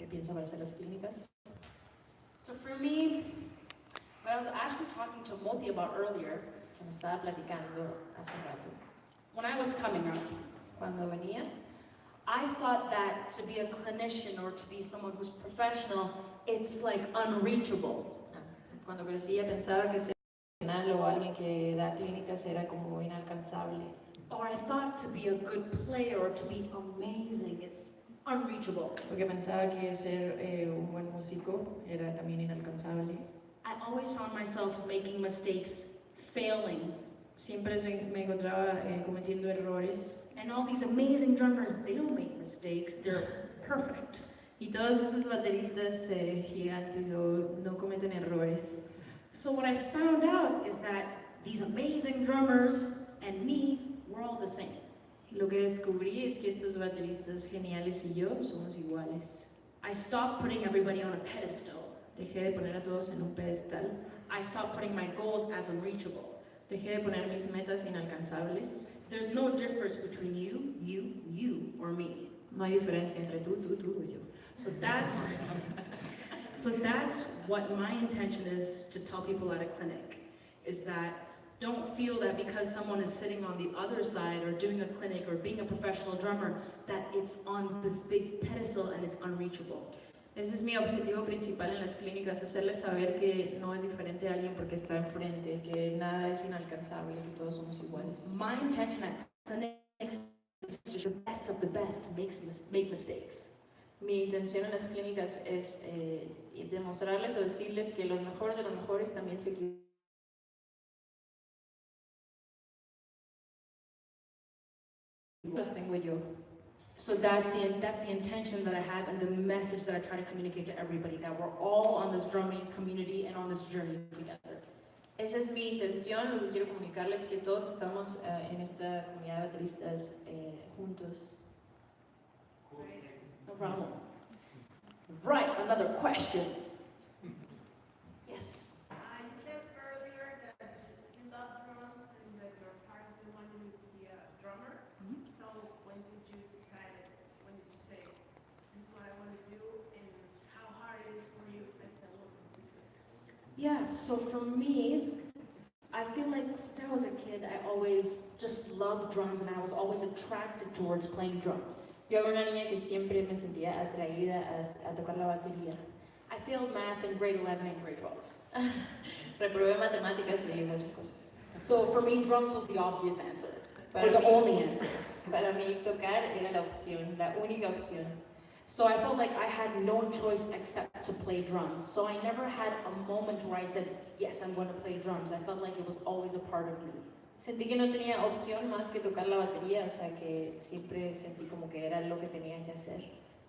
piensa para hacer las clínicas. So for me, what I was actually talking to Moti about earlier, Que me estaba platicando hace rato. when I was coming up, Cuando venía, I thought that to be a clinician or to be someone who's professional, it's like unreachable. cuando crecía pensaba que ser profesional o alguien que da clínicas era como inalcanzable. Or I thought to be a good player or to be amazing, it's unreachable. Porque pensaba que ser un buen músico era también inalcanzable. I always found myself making mistakes, failing. Siempre me encontraba cometiendo errores. And all these amazing drummers, they don't make mistakes, they're perfect. Y todos esos bateristas gigantes no cometen errores. So what I found out is that these amazing drummers and me, we're all the same. Lo que descubrí es que estos bateristas geniales y yo somos iguales. I stopped putting everybody on a pedestal. Dejé de poner a todos en un pedestal. I stopped putting my goals as unreachable. Dejé de poner mis metas inalcanzables. There's no difference between you, or me. No hay diferencia entre tú y yo. So that's what my intention is to tell people at a clinic, is that don't feel that because someone is sitting on the other side or doing a clinic or being a professional drummer, that it's on this big pedestal and it's unreachable. Ese es mi objetivo principal en las clínicas, hacerles saber que no es diferente a alguien porque está enfrente, que nada es inalcanzable, que todos somos iguales. My intention at clinics is to show the best of the best make mistakes. Mi intención en las clínicas es demostrarles o decirles que los mejores de los mejores también se equivocan. Los tengo yo. So that's the intention that I have and the message that I try to communicate to everybody, that we're all on this drumming community and on this journey together. Esa es mi intención, lo que quiero comunicarles, que todos estamos en esta comunidad de bateristas juntos. No problem. Right, another question. Yes. You said earlier that you love drums and that your parents wanted you to be a drummer. So when did you decide, when did you say, this is what I want to do, and how hard it is for you as a woman? Yeah, so for me, I feel like since I was a kid, I always just loved drums and I was always attracted towards playing drums. Yo era una niña que siempre me sentía atraída a tocar la batería. I failed math in grade 11 and grade 12. Reprobé matemáticas y muchas cosas. So for me, drums was the obvious answer, Para or the mí- only answer. Para mí tocar era la opción, la única opción. So I felt like I had no choice except to play drums. So I never had a moment where I said, yes, I'm going to play drums. I felt like it was always a part of me. Sentí que no tenía opción más que tocar la batería, o sea que siempre sentí como que era lo que tenía que hacer.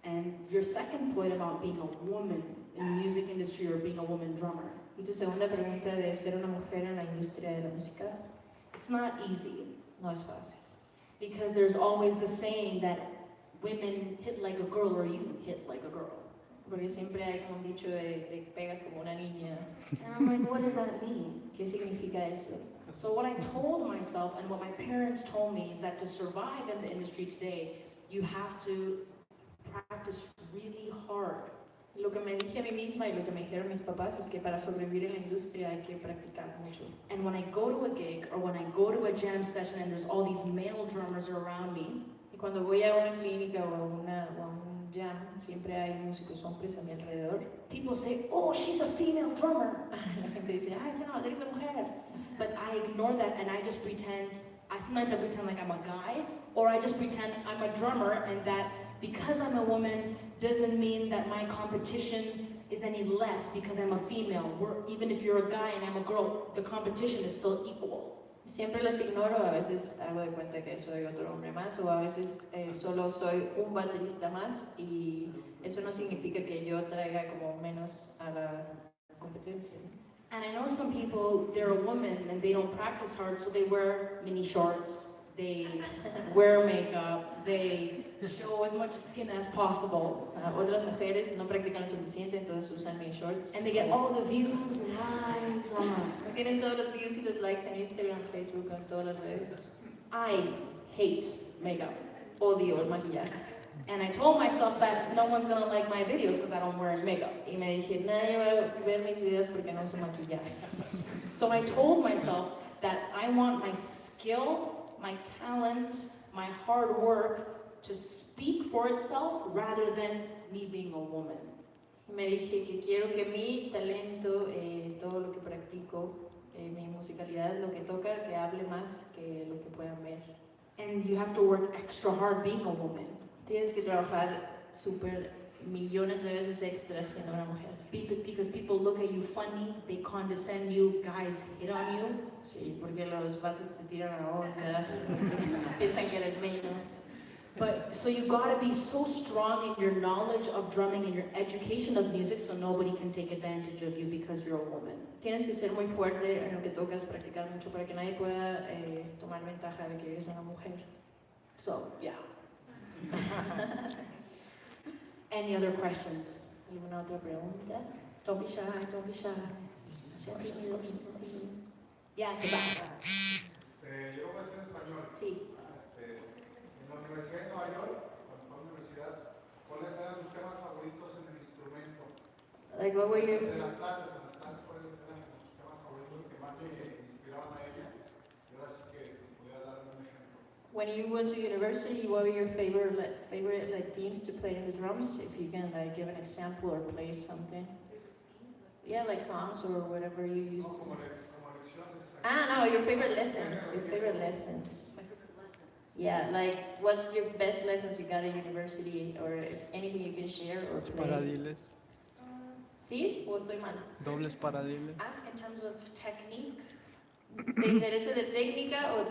And your second point about being a woman in the music industry or being a woman drummer, Y tu segunda pregunta de ser una mujer en la industria de la música, it's not easy no es fácil. because there's always the saying that women hit like a girl or you hit like a girl. Porque siempre hay como un dicho de pegas como una niña. And I'm like, what does that mean? ¿Qué significa eso? So what I told myself and what my parents told me is that to survive in the industry today, you have to practice really hard. Lo que me dije a mí misma y lo que me dijeron mis papás es que para sobrevivir en la industria hay que practicar mucho. And when I go to a gig or when I go to a jam session and there's all these male drummers around me, Y cuando voy a una clínica o a un jam, siempre hay músicos hombres a mi alrededor. people say, oh, she's a female drummer. La gente dice, ah, es una baterista mujer. But I ignore that and I just pretend, sometimes I pretend like I'm a guy, or I just pretend I'm a drummer and that because I'm a woman doesn't mean that my competition is any less because I'm a female. Even if you're a guy and I'm a girl, the competition is still equal. Siempre los ignoro, a veces hago de cuenta que soy otro hombre más o a veces solo soy un baterista más y eso no significa que yo traiga como menos a la competencia. And I know some people, they're a woman and they don't practice hard, so they wear mini shorts, they wear makeup, they show as much skin as possible. Otras mujeres no practican lo suficiente, entonces usan mini shorts. And they get all the views and likes on. Tienen todos los views y los likes en Instagram, Facebook, en todas las redes. I hate makeup. Odio el maquillaje. And I told myself that no one's gonna like my videos because I don't wear any makeup. Y me dije, nadie va a ver mis videos porque no uso maquillaje. So I told myself that I want my skill, my talent, my hard work to speak for itself rather than me being a woman. Y me dije que quiero que mi talento, todo lo que practico, mi musicalidad, lo que toca, que hable más que lo que puedan ver. And you have to work extra hard being a woman. Tienes que trabajar súper millones de veces extra siendo una mujer. Because people look at you funny, they condescend you, guys hit on you. Sí, porque los vatos te tiran a onda, piensan que eres menos. But so you gotta be so strong in your knowledge of drumming and your education of music so nobody can take advantage of you because you're a woman. Tienes que ser muy fuerte en lo que tocas, practicar mucho para que nadie pueda tomar ventaja de que eres una mujer. So, yeah. Any other questions? ¿Alguna otra pregunta? Don't be shy, don't be shy. Questions. Yeah, at the back. Yo voy a decir en español. Sí. En la Universidad de Nueva York, cuando fue a la universidad, ¿cuáles eran sus temas favoritos en el instrumento? Like what were your... De las clases, ¿cuáles eran sus temas favoritos que más le inspiraban a ella? Y ahora sí que si pudiera dar un ejemplo. When you went to university, what were your favorite themes to play in the drums? If you can give an example or play something. Yeah, like songs or whatever you used. No, como lecciones. No, your favorite lessons. Your favorite lessons. Yeah, like what's your best lessons you got at university or anything you can share or play? Paradiles, ¿Sí? ¿O estoy mal? dobles paradiles. Ask in terms of technique. ¿Te interesa de técnica o...?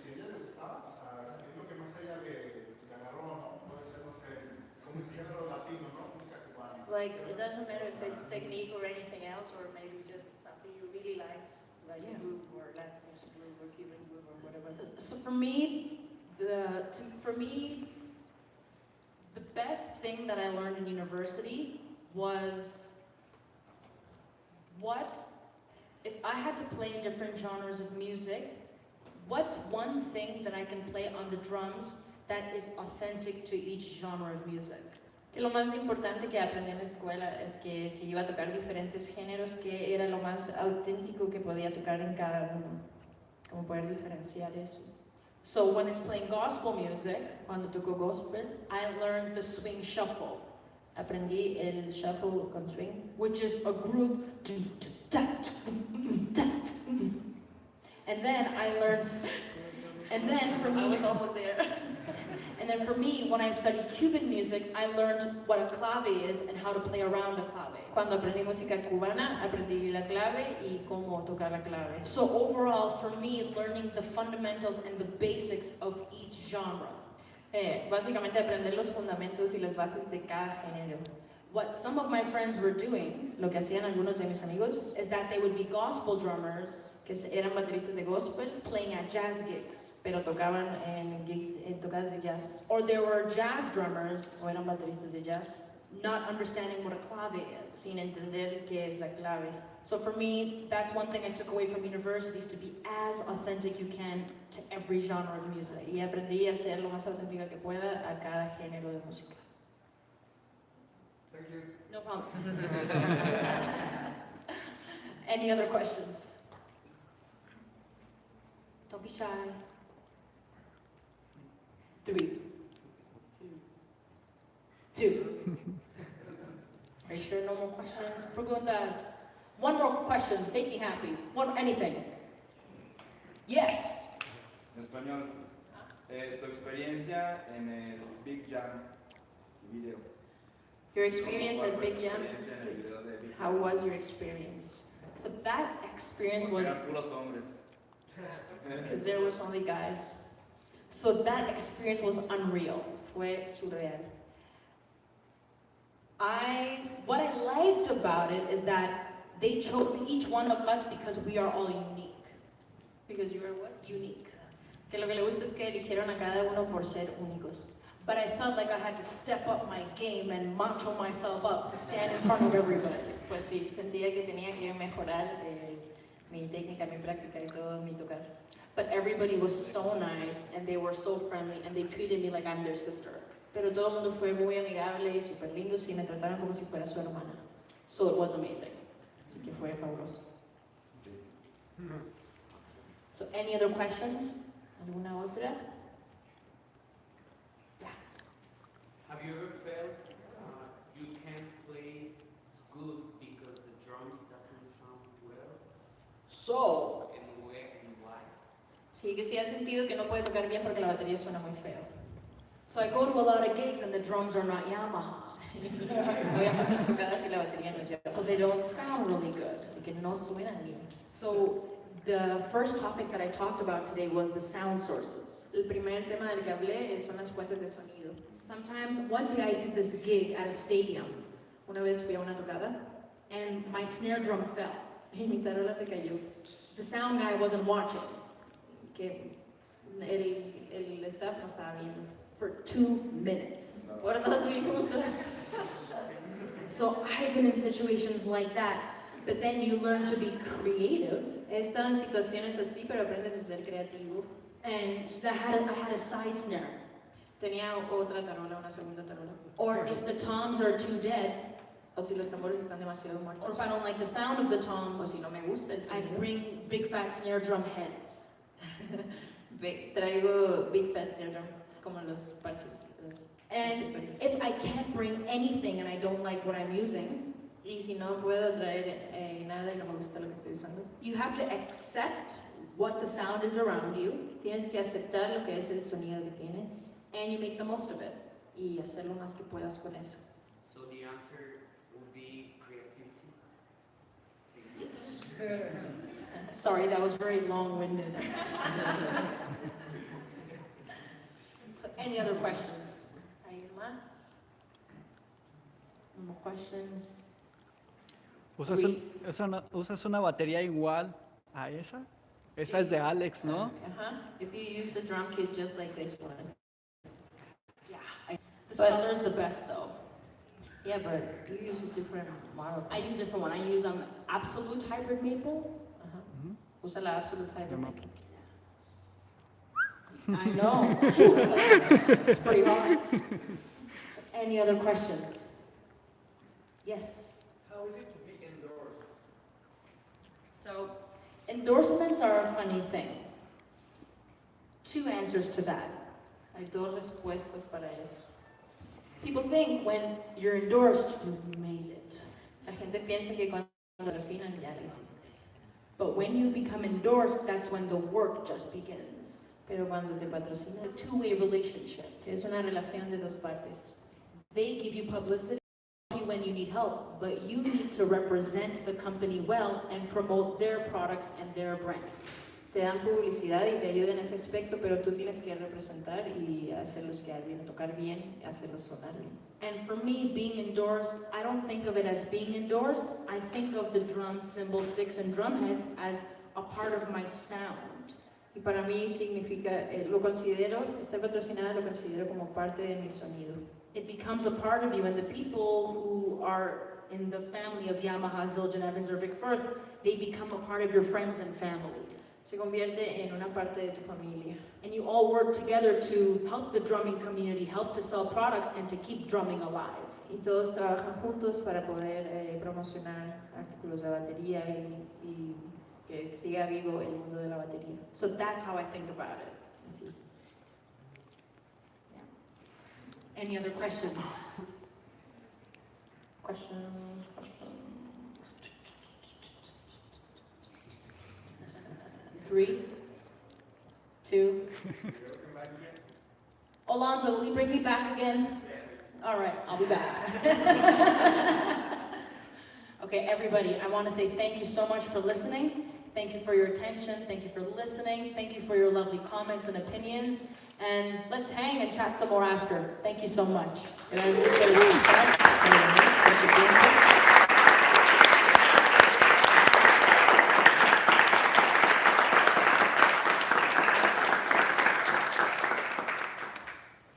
Si ella le gustaba, o sea, es lo que más ella le agarró, ¿no? Puede ser, no sé, como un género latino, ¿no? Música cubana. Like, it doesn't matter if it's technique or anything else, or maybe just something you really liked, like Yeah. groove or Latin music groove or Cuban groove or whatever. So for me, the best thing that I learned in university was if I had to play in different genres of music, what's one thing that I can play on the drums that is authentic to each genre of music? Que lo más importante que aprendí en la escuela es que si iba a tocar diferentes géneros, que era lo más auténtico que podía tocar en cada uno. Como poder diferenciar eso. So when it's playing gospel music, Cuando toco gospel, I learned the swing shuffle, aprendí el shuffle con swing, which is a groove. And then I learned, and then for I was me, almost there. and then for me, when I studied Cuban music, I learned what a clave is and how to play around a clave. Cuando aprendí música cubana, aprendí la clave y cómo tocar la clave. So overall, for me, learning the fundamentals and the basics of each genre. Básicamente aprender los fundamentos y las bases de cada género. What some of my friends were doing Lo que hacían algunos de mis amigos, is that they would be gospel drummers que eran bateristas de gospel, playing at jazz gigs. pero tocaban en gigs, en tocadas de jazz, Or there were jazz drummers o eran bateristas de jazz, not understanding what a clave is. sin entender qué es la clave. So for me, that's one thing I took away from universities, to be as authentic you can to every genre of music. Y aprendí a ser lo más auténtica que pueda a cada género de música. Thank you. No problem. Any other questions? Don't be shy. 3. 2. Are you sure no more questions? Preguntas. One more question, make me happy. Anything. Yes. En español, tu experiencia en el Big Jam video. Your experience at Big Jam, Tu experiencia en el video de Big how Jam. was your experience? So that experience Porque was, eran puros hombres. Because there was only guys. so that experience was unreal. Fue surreal. What I liked about it is that they chose each one of us because we are all unique. Because you were what? Unique. Que lo que le gusta es que eligieron a cada uno por ser únicos. But I felt like I had to step up my game and macho myself up to stand in front of everybody. Pues sí, sentía que tenía que mejorar mi técnica, mi práctica y todo mi tocar. But everybody was so nice and they were so friendly and they treated me like I'm their sister. Pero todo el mundo fue muy amigable y súper lindos y me trataron como si fuera su hermana. So it was amazing. Así que fue fabuloso. So any other questions? ¿Alguna otra? Have you ever felt you can't play good because the drums doesn't sound well? So, And where and why? Sí, que sí has sentido que no puede tocar bien porque la batería suena muy feo. so I go to a lot of gigs and the drums are not Yamahas. Voy a muchas tocadas y la batería no lleva. So they don't sound really good. Así que no suenan bien. So the first topic that I talked about today was the sound sources. El primer tema del que hablé son las fuentes de sonido. Sometimes, one day I did this gig at a stadium Una vez fui a una tocada and my snare drum fell. y mi tarola se cayó. The sound guy wasn't watching Que el staff no estaba viendo. for 2 minutes. Por 2 minutos. So I've been in situations like that, but then you learn to be creative. He estado en situaciones así, pero aprendes a ser creativo. And so I had a side snare. Tenía otra tarola, una segunda tarola. Or if the toms are too dead, O si los tambores están demasiado or muertos. if I don't like the sound of the O toms, si no me gusta el I sonido. bring big fat snare drum heads. Traigo Big Fat Snare Drum, como los parches. Los And accesorios. if I can't bring anything and I don't like what I'm using, Y si no puedo traer nada y no me gusta lo que estoy usando, you have to accept what the sound is around you tienes que aceptar lo que es el sonido que tienes and you make the most of it. y hacer lo más que puedas con eso. So the answer would be creativity. Sorry, that was very long-winded. So any other questions? ¿Alguien más? No more questions? ¿Usas una batería igual a esa? Esa es de Alex, ¿no? Uh-huh. If you use a drum kit just like this one. Yeah. This But- color is the best though. Yeah, but you use a different model. I use different one. I use Absolute Hybrid Maple. Ajá. Ujú. Usa la Absolute Hybrid. Yamaha. I know. It's pretty hard. So any other questions? Yes. How is it to be endorsed? So endorsements are a funny thing. 2 answers to that. Hay 2 respuestas para eso. People think when you're endorsed, you've made it. La gente piensa que cuando patrocinan ya lo hiciste. But when you become endorsed, that's when the work just begins. Pero cuando te patrocinan, It's a 2-way relationship. es una relación de 2 partes. They give you publicity when you need help, but you need to represent the company well and promote their products and their brand. Te dan publicidad y te ayudan en ese aspecto, pero tú tienes que representar y hacerlos quedar bien, tocar bien, hacerlos sonar bien. And for me, being endorsed, I don't think of it as being endorsed. I think of the drums, cymbals, sticks, and drum heads as a part of my sound. Y para mí significa, lo considero, estar patrocinada lo considero como parte de mi sonido. It becomes a part of you, and the people who are in the family of Yamaha, Zildjian, Evans, or Vic Firth, they become a part of your friends and family. Se convierte en una parte de tu familia. And you all work together to help the drumming community, help to sell products, and to keep drumming alive. Y todos trabajan juntos para poder promocionar artículos de batería y que siga vivo el mundo de la batería. So that's how I think about it. Así. Any other questions? Questions. 3, 2. Alonzo, will you bring me back again? All right, I'll be back. Okay, everybody, I want to say thank you so much for listening. Thank you for your attention. Thank you for listening. Thank you for your lovely comments and opinions. And let's hang and chat some more after. Thank you so much. Gracias por escuchar, por su tiempo.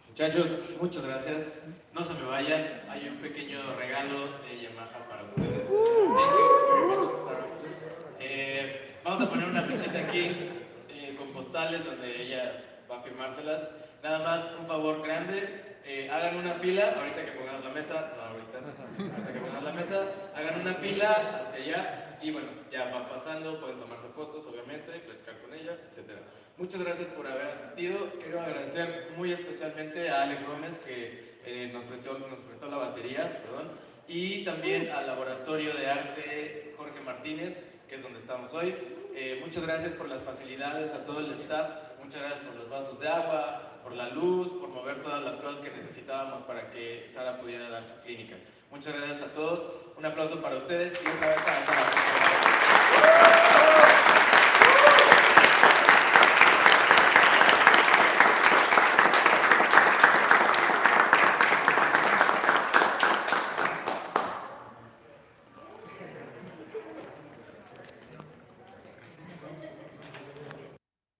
Muchachos, muchas gracias. No se me vayan, hay un pequeño regalo de Yamaha para ustedes. Thank you very much, Sarah. Vamos a poner una mesita aquí con postales donde ella va a firmárselas. Nada más un favor grande, hagan una fila, ahorita que pongamos la mesa, no ahorita que pongamos la mesa, hagan una fila hacia allá y bueno, ya van pasando, pueden tomarse fotos obviamente, platicar con ella, etc. Muchas gracias por haber asistido. Quiero agradecer muy especialmente a Alex Gómez que nos prestó la batería, y también al Laboratorio de Arte Jorge Martínez, que es donde estamos hoy. Muchas gracias por las facilidades a todo el staff, muchas gracias por los vasos de agua, por la luz, por mover todas las cosas que necesitábamos para que Sara pudiera dar su clínica. Muchas gracias a todos, un aplauso para ustedes y otra vez para Sara.